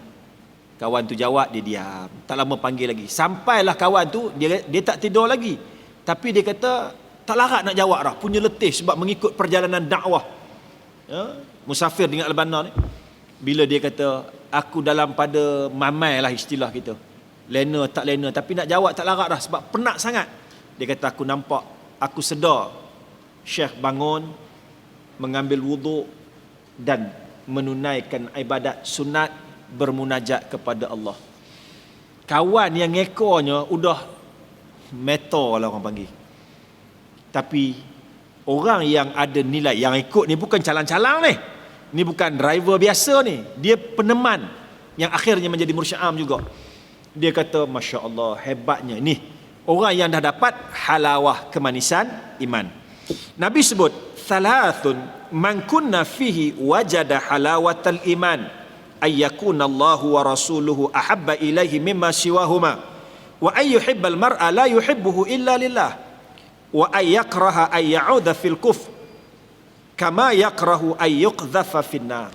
Kawan tu jawab, dia diam. Tak lama panggil lagi. Sampailah kawan tu, dia tak tidur lagi. Tapi dia kata, tak larat nak jawab dah. Punya letih sebab mengikut perjalanan dakwah. Musafir dengan Al-Banna ni. Bila dia kata, aku dalam pada mamai lah istilah kita. Lena tak lena. Tapi nak jawab tak larat dah sebab penat sangat. Dia kata, aku nampak, aku sedar Syekh bangun, mengambil wuduk dan menunaikan ibadat sunat, bermunajat kepada Allah. Kawan yang ekornya udah metal lah orang panggil. Tapi orang yang ada nilai, yang ikut ni bukan calang-calang ni. Ni bukan driver biasa ni. Dia peneman yang akhirnya menjadi mursyid am juga. Dia kata, Masya Allah, hebatnya. Ni orang yang dah dapat halawah kemanisan iman. Nabi sebut, thalathun man kunna fihi wajada halawatal iman, ayyakuna Allahu wa rasuluhu ahabba ilaihi mimma siwahuma, wa ayyuhibbal mar'a la yuhibbuhu illa lillah, wa ayyakraha ayya'udha fil kufr kama yakrahu ayyuqdhafa finnar.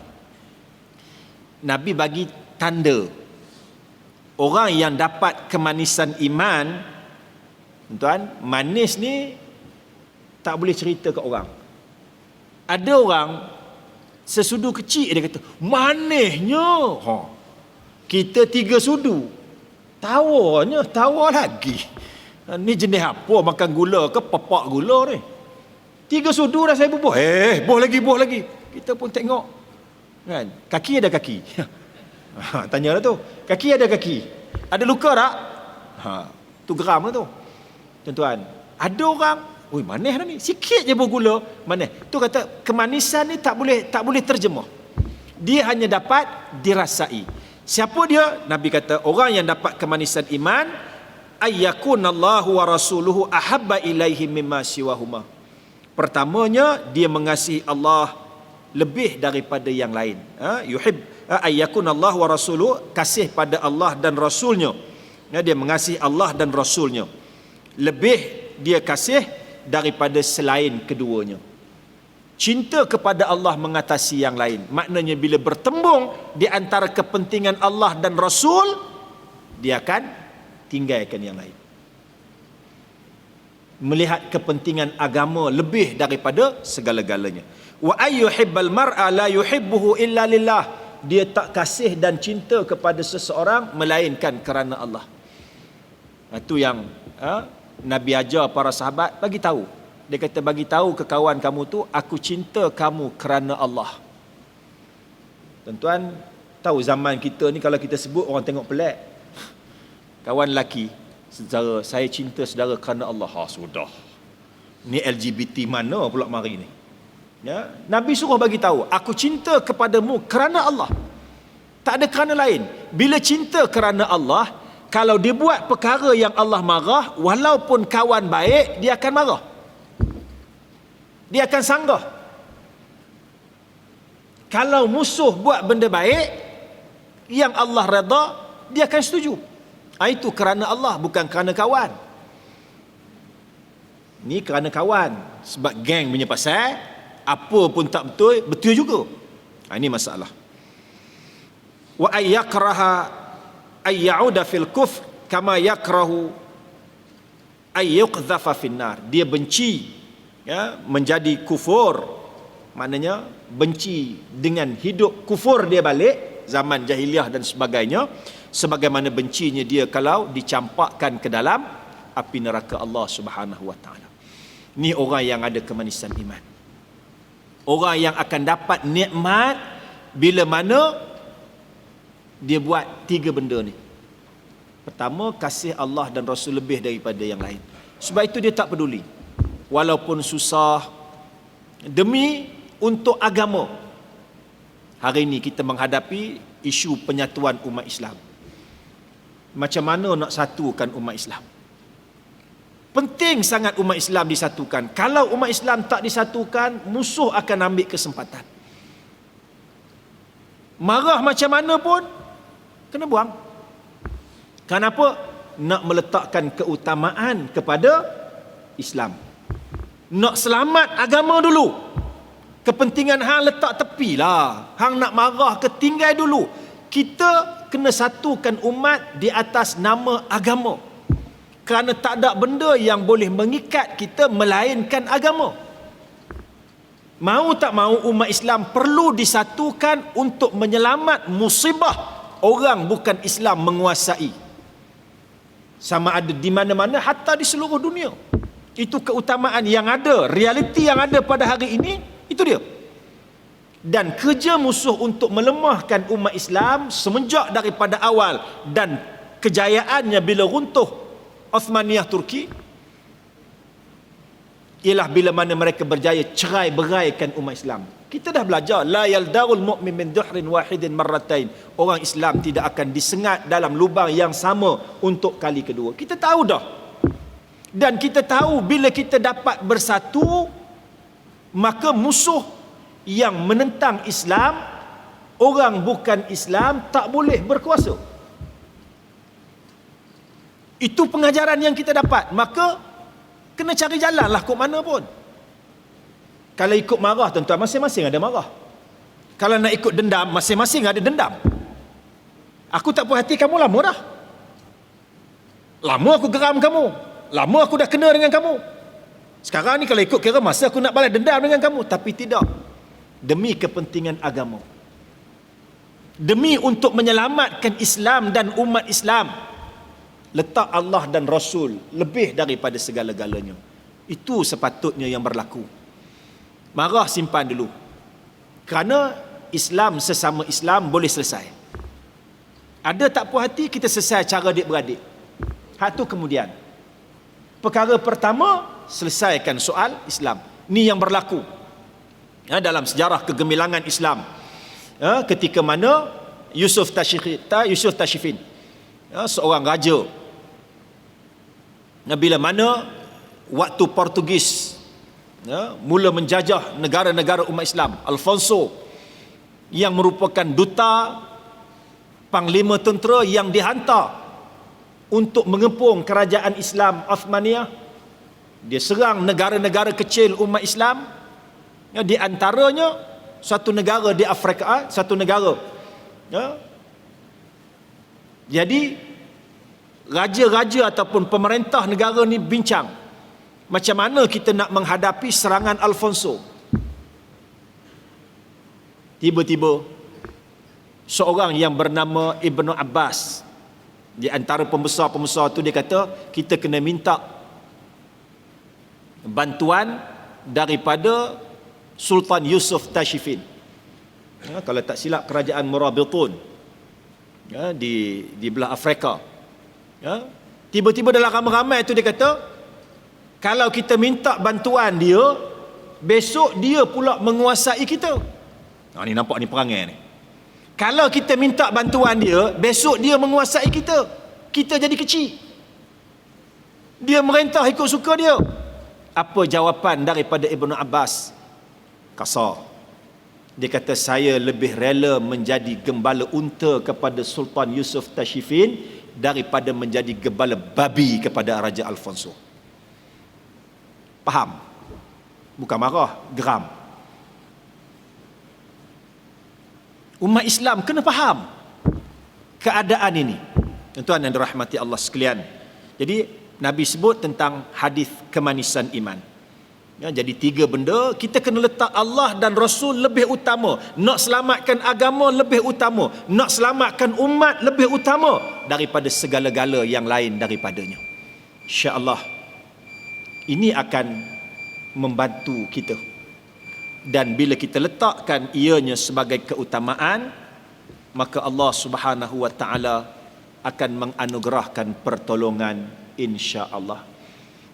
Nabi bagi tanda orang yang dapat kemanisan iman. Tuan, manis ni tak boleh cerita ke orang. Ada orang sesudu kecil dia kata, manisnya. Kita 3 sudu, tawanya tawa lagi. Ni jenis apa? Makan gula ke pepak gula ni? 3 sudu dah saya bubuh. Buh lagi. Kita pun tengok. Kan? Kaki ada kaki. Tanyalah tu. Kaki ada kaki. Ada luka tak? Tu geram lah tu. Tuan-tuan, ada orang, oi manis dah ni, sikit je bergula, manis. Tu kata kemanisan ni tak boleh terjemah. Dia hanya dapat dirasai. Siapa dia? Nabi kata orang yang dapat kemanisan iman, ayyakunallahu wa rasuluhu ahabba ilaihi mimma siwahuma. Pertamanya, dia mengasihi Allah lebih daripada yang lain. Ayyakunallahu wa rasuluhu, kasih pada Allah dan Rasulnya. Dia mengasihi Allah dan Rasulnya. Lebih dia kasih daripada selain keduanya. Cinta kepada Allah mengatasi yang lain. Maknanya bila bertembung di antara kepentingan Allah dan Rasul, dia akan tinggalkan yang lain. Melihat kepentingan agama lebih daripada segala-galanya. Wa ayyuhibbal mar'a la yuhibbuhu illa lillah. Dia tak kasih dan cinta kepada seseorang melainkan kerana Allah. Itu yang Nabi ajar para sahabat, bagi tahu. Dia kata bagi tahu ke kawan kamu tu, aku cinta kamu kerana Allah. Tuan-tuan, tahu zaman kita ni kalau kita sebut orang tengok pelik. Kawan lelaki, saudara, saya cinta saudara kerana Allah. Sudah. Ni LGBT mana pula mari ni? Ya, Nabi suruh bagi tahu, aku cinta kepadamu kerana Allah. Tak ada kerana lain. Bila cinta kerana Allah, kalau dia buat perkara yang Allah marah, walaupun kawan baik, dia akan marah. Dia akan sanggah. Kalau musuh buat benda baik, yang Allah redha, dia akan setuju. Itu kerana Allah, bukan kerana kawan. Ni kerana kawan. Sebab geng punya pasal, apa pun tak betul, betul juga. Ini masalah. Wa ayyakraha ayyauda fil kufr kama yakrahu ayyuqdhafa finnar. Dia benci menjadi kufur, maknanya benci dengan hidup kufur dia balik zaman jahiliah dan sebagainya, sebagaimana bencinya dia kalau dicampakkan ke dalam api neraka Allah Subhanahu wa taala. Ni orang yang ada kemanisan iman. Orang yang akan dapat nikmat bila mana dia buat 3 benda ni. Pertama, kasih Allah dan Rasul lebih daripada yang lain. Sebab itu dia tak peduli. Walaupun susah, demi untuk agama. Hari ini kita menghadapi isu penyatuan umat Islam. Macam mana nak satukan umat Islam? Penting sangat umat Islam disatukan. Kalau umat Islam tak disatukan, musuh akan ambil kesempatan. Marah macam mana pun, kena buang. Kenapa? Nak meletakkan keutamaan kepada Islam. Nak selamat agama dulu. Kepentingan hang letak tepilah. Hang nak marah ke tinggal dulu. Kita kena satukan umat di atas nama agama. Kerana tak ada benda yang boleh mengikat kita melainkan agama. Mau tak mau umat Islam perlu disatukan untuk menyelamat musibah orang bukan Islam menguasai. Sama ada di mana-mana, hatta di seluruh dunia. Itu keutamaan yang ada, realiti yang ada pada hari ini, itu dia. Dan kerja musuh untuk melemahkan umat Islam semenjak daripada awal dan kejayaannya bila runtuh Uthmaniyah Turki ialah bila mana mereka berjaya cerai beraikan umat Islam. Kita dah belajar la yaldarul mu'min min duhrin wahidin marratain. Orang Islam tidak akan disengat dalam lubang yang sama untuk kali kedua. Kita tahu dah. Dan kita tahu bila kita dapat bersatu, maka musuh yang menentang Islam, orang bukan Islam, tak boleh berkuasa. Itu pengajaran yang kita dapat. Maka kena cari jalan lah kok mana pun. Kalau ikut marah, tuan-tuan, masing-masing ada marah. Kalau nak ikut dendam, masing-masing ada dendam. Aku tak puas hati kamu lama dah. Lama aku geram kamu. Lama aku dah kena dengan kamu. Sekarang ni kalau ikut kira masa aku nak balas dendam dengan kamu. Tapi tidak. Demi kepentingan agama. Demi untuk menyelamatkan Islam dan umat Islam. Letak Allah dan Rasul lebih daripada segala-galanya. Itu sepatutnya yang berlaku. Marah simpan dulu. Kerana Islam sesama Islam boleh selesai. Ada tak puas hati, kita selesai cara adik-beradik. Hak tu kemudian. Perkara pertama, selesaikan soal Islam. Ni yang berlaku dalam sejarah kegemilangan Islam. Ketika mana Yusuf Tashfin, seorang raja, bila mana waktu Portugis mula menjajah negara-negara umat Islam, Alfonso yang merupakan duta panglima tentera yang dihantar untuk mengepung kerajaan Islam Uthmaniyah. Dia serang negara-negara kecil umat Islam. Ya, di antaranya satu negara di Afrika, satu negara. Ya. Jadi raja-raja ataupun pemerintah negara ni bincang macam mana kita nak menghadapi serangan Alfonso. Tiba-tiba seorang yang bernama Ibnu Abbas, di antara pembesar-pembesar tu, dia kata kita kena minta bantuan daripada Sultan Yusuf Tashfin. Ya, kalau tak silap kerajaan Murabitun, ya, di belah Afrika. Ya, tiba-tiba dalam ramai-ramai tu dia kata, kalau kita minta bantuan dia, besok dia pula menguasai kita. Ni nampak ni perangai ni. Kalau kita minta bantuan dia, besok dia menguasai kita. Kita jadi kecil. Dia merintah ikut suka dia. Apa jawapan daripada Ibnu Abbas? Kasar. Dia kata, saya lebih rela menjadi gembala unta kepada Sultan Yusuf Tashfin daripada menjadi gembala babi kepada Raja Alfonso. Faham? Bukan marah, geram. Umat Islam kena faham keadaan ini. Tuan-tuan yang dirahmati Allah sekalian. Jadi Nabi sebut tentang hadis kemanisan iman. Ya, jadi 3 benda kita kena letak Allah dan Rasul lebih utama. Nak selamatkan agama lebih utama. Nak selamatkan umat lebih utama daripada segala-gala yang lain daripadanya. InsyaAllah ini akan membantu kita. Dan bila kita letakkan ianya sebagai keutamaan, maka Allah Subhanahu wa taala akan menganugerahkan pertolongan, insya-Allah.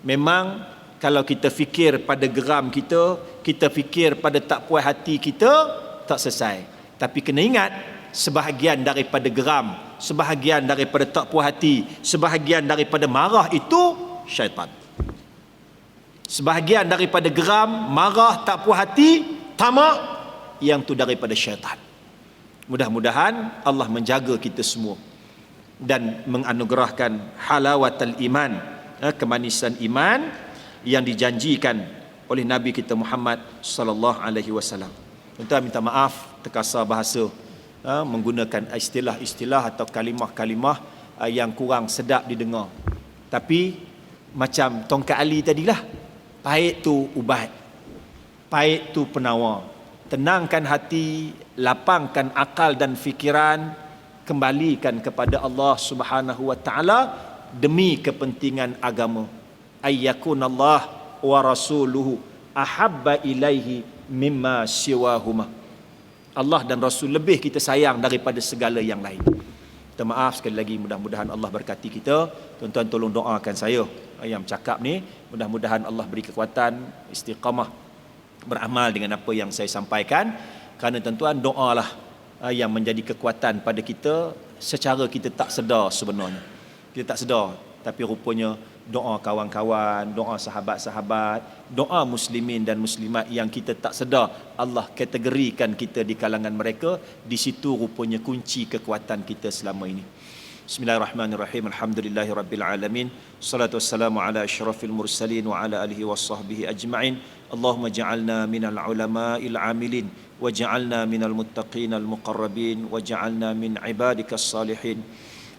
Memang kalau kita fikir pada geram kita, kita fikir pada tak puas hati kita, tak selesai. Tapi kena ingat, sebahagian daripada geram, sebahagian daripada tak puas hati, sebahagian daripada marah itu syaitan. Sebahagian daripada geram, marah, tak puas hati, tamak, yang tu daripada syaitan. Mudah-mudahan Allah menjaga kita semua dan menganugerahkan halawatul iman, kemanisan iman yang dijanjikan oleh Nabi kita Muhammad sallallahu alaihi wasallam. Tuan minta maaf terkasar bahasa, menggunakan istilah-istilah atau kalimah-kalimah yang kurang sedap didengar. Tapi macam tongkat ali tadilah, pahit tu ubat, pahit tu penawar. Tenangkan hati, lapangkan akal dan fikiran, kembalikan kepada Allah Subhanahu wa taala demi kepentingan agama. Ayyakunallah wa rasuluhu ahabba ilaihi mimma siwahuma. Allah dan Rasul lebih kita sayang daripada segala yang lain. Minta maaf sekali lagi, mudah-mudahan Allah berkati kita. Tuan-tuan tolong doakan saya yang cakap ni, mudah-mudahan Allah beri kekuatan, istiqamah, beramal dengan apa yang saya sampaikan. Kerana tuan-tuan, doalah yang menjadi kekuatan pada kita secara kita tak sedar sebenarnya. Kita tak sedar, tapi rupanya doa kawan-kawan, doa sahabat-sahabat, doa muslimin dan muslimat yang kita tak sedar Allah kategorikan kita di kalangan mereka, di situ rupanya kunci kekuatan kita selama ini. Bismillahirrahmanirrahim. Alhamdulillahirabbil alamin. Salatu wassalamu ala asyrafil mursalin wa ala alihi washabbihi ajma'in. Allahumma ja'alna minal ulama'il amilin waj'alna minal muttaqinal muqarrabin waj'alna min ibadikas salihin.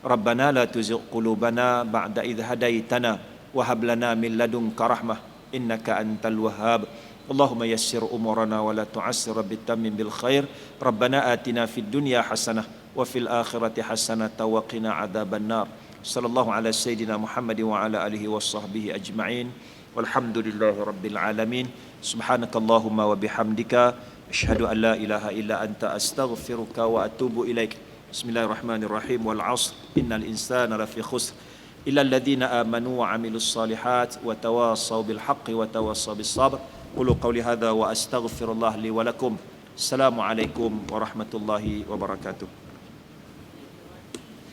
Rabbana la tuzigh qulubana ba'da idh hadaitana wa hab lana min ladunka rahmah innaka antal wahhab. Allahumma yassir umurana wa la tu'assir bitammin bil khair. Rabbana atina fid dunya hasanah wa fil akhirati hasanah wa qina adzaban nar. Sallallahu ala sayyidina Muhammad wa ala alihi washabbihi ajma'in. Walhamdulillahi rabbil alamin. Subhanakallahumma wa bihamdika asyhadu an la ilaha illa anta astaghfiruka wa atubu ilaik. Bismillahirrahmanirrahim. Wal 'ashr innal insana lafi khusr illa alladhina amanu wa 'amilus solihat wa tawassaw bil haqqi wa tawassaw bis sabr. Qulu qawli hadha wa astaghfirullah li wa lakum. Assalamualaikum warahmatullahi wabarakatuh.